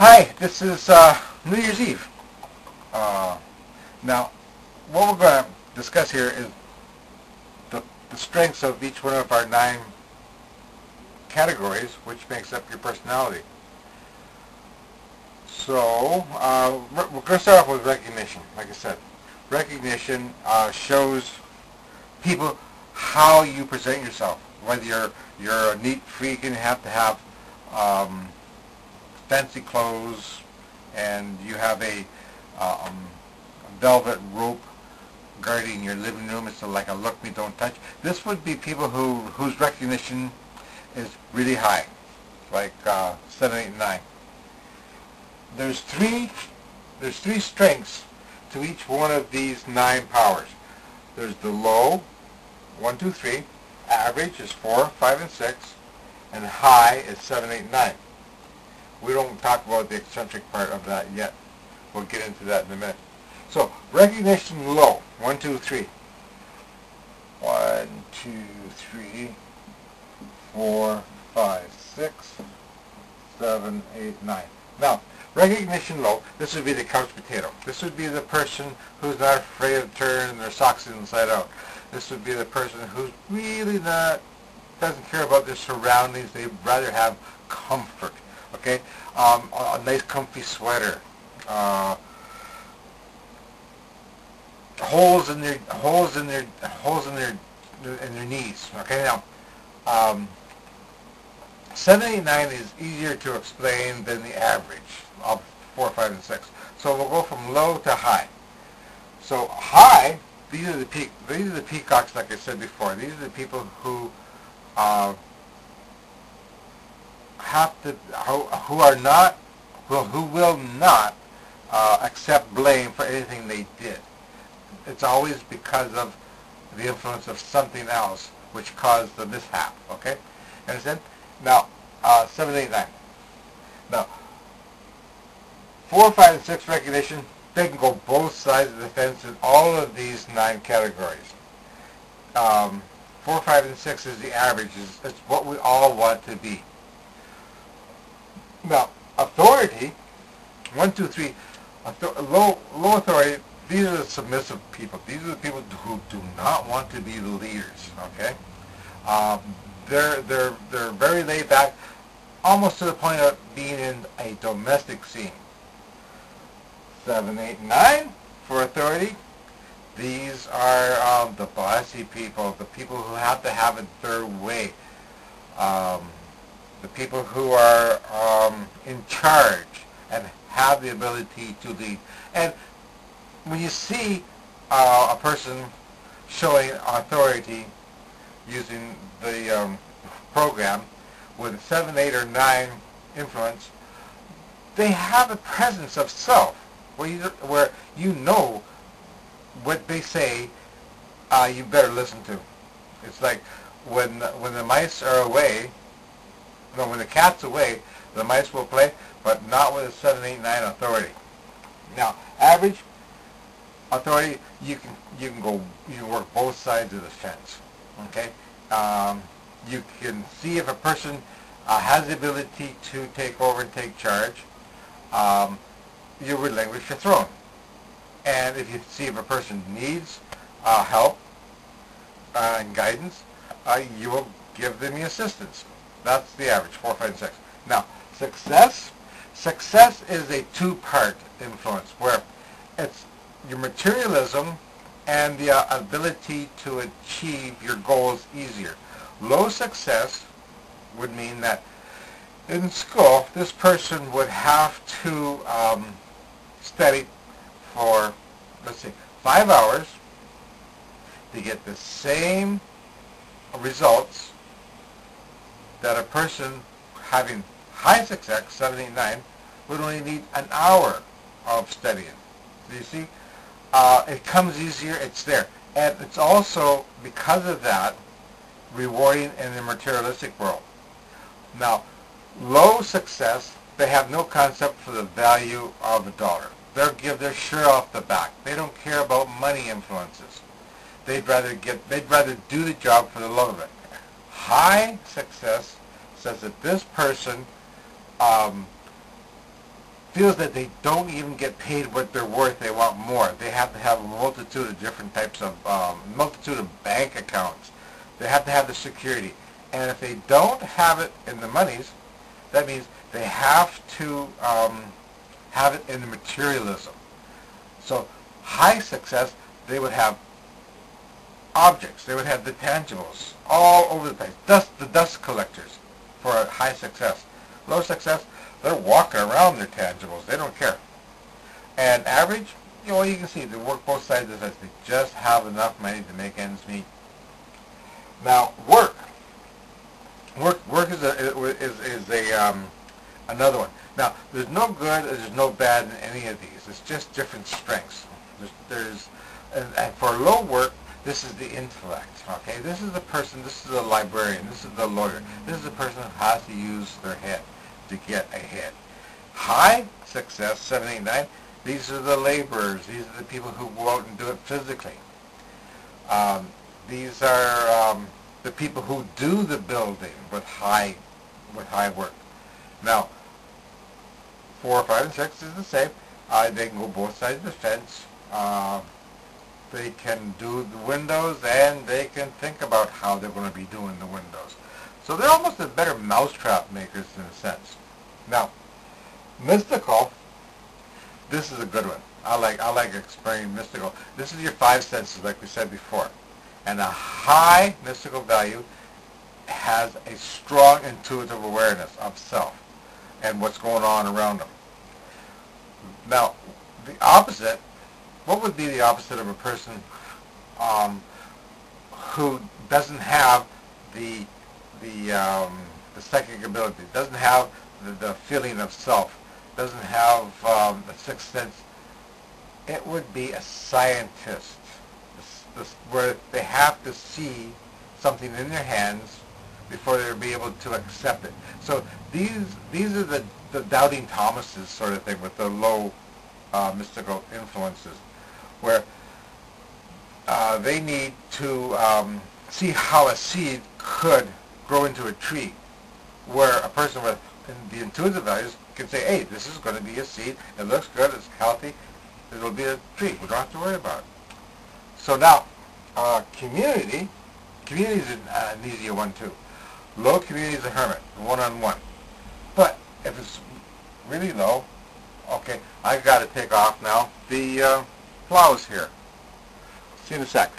Hi, this is New Year's Eve. Uh, Now, what we're going to discuss here is the strengths of each one of our 9 categories, which makes up your personality. So, we're going to start off with recognition. Like I said, recognition shows people how you present yourself. Whether you're a neat freak and you have to have fancy clothes, and you have a velvet rope guarding your living room. It's like a look me, don't touch. This would be people whose recognition is really high, like 7, 8, and 9. There's three strengths to each one of these 9 powers. There's the low, 1, 2, 3. Average is 4, 5, and 6, and high is 7, 8, and 9. We don't talk about the eccentric part of that yet. We'll get into that in a minute. So, recognition low, 1, 2, 3. 1, 2, 3, 4, 5, 6, 7, 8, 9. Now, recognition low, this would be the couch potato. This would be the person who's not afraid of turning their socks inside out. This would be the person who's really doesn't care about their surroundings. They'd rather have comfort. Okay, a nice comfy sweater, holes in their knees. Okay, now 7, 8, 9 is easier to explain than the average of 4, 5, and 6. So we'll go from low to high. So high, these are the peacocks, like I said before. These are the people who who will not accept blame for anything they did. It's always because of the influence of something else which caused the mishap. Okay, understand? Now, 7, 8, 9. Now, 4, 5, and 6 recognition. They can go both sides of the fence in all of these 9 categories. 4, 5, and 6 is the average. It's what we all want to be. Now, authority, 1, 2, 3, low authority, these are the submissive people. These are the people who do not want to be the leaders, okay? They're very laid back, almost to the point of being in a domestic scene. 7, 8, 9 for authority. These are the bossy people, the people who have to have it their way. The people who are in charge and have the ability to lead. And when you see a person showing authority using the program with 7, 8, or 9 influence, they have a presence of self where you know what they say you better listen to. It's like when the mice are away, when the cat's away, the mice will play, but not with a 7, 8, 9 authority. Now, average authority, you can work both sides of the fence. Okay, you can see if a person has the ability to take over and take charge. You relinquish your throne, and if you see if a person needs help and guidance, you will give them the assistance. That's the average, 4, 5, and 6. Now, success. Success is a 2-part influence, where it's your materialism and the ability to achieve your goals easier. Low success would mean that in school, this person would have to study for, let's say, 5 hours to get the same results that a person having high success, 7, 8, 9, would only need an hour of studying. Do you see? It comes easier, it's there. And it's also, because of that, rewarding in the materialistic world. Now, low success, they have no concept for the value of a dollar. They'll give their shirt off the back. They don't care about money influences. They'd rather do the job for the love of it. High success says that this person feels that they don't even get paid what they're worth. They want more. They have to have a multitude of different types of, multitude of bank accounts. They have to have the security. And if they don't have it in the monies, that means they have to have it in the materialism. So high success, they would have objects. They would have the tangibles all over the place. The dust collectors for a high success. Low success, they're walking around their tangibles. They don't care. And average, you know, you can see they work both sides of the fence. They just have enough money to make ends meet. Now, work is another one. Now, there's no good, there's no bad in any of these. It's just different strengths. And for low work, this is the intellect. Okay, this is the person. This is the librarian. This is the lawyer. This is the person who has to use their head to get ahead. High success, 7, 8, 9. These are the laborers. These are the people who go out and do it physically. These are the people who do the building with high work. Now, 4, 5, and 6 is the same. They can go both sides of the fence. They can do the windows, and they can think about how they're going to be doing the windows. So they're almost the better mousetrap makers in a sense. Now, mystical, this is a good one. I like explaining mystical. This is your 5 senses, like we said before. And a high mystical value has a strong intuitive awareness of self and what's going on around them. Now, the opposite, what would be the opposite of a person who doesn't have the psychic ability, doesn't have the feeling of self, doesn't have the sixth sense? It would be a scientist, where they have to see something in their hands before they'll be able to accept it. So these are the doubting Thomases sort of thing with the low mystical influences, where they need to see how a seed could grow into a tree, where a person with the intuitive values can say, hey, this is going to be a seed, it looks good, it's healthy, it'll be a tree, we don't have to worry about it. So now, community is an easier one too. Low community is a hermit, one-on-one. But if it's really low, okay, I've got to take off now. The plow is here. See you in a sec.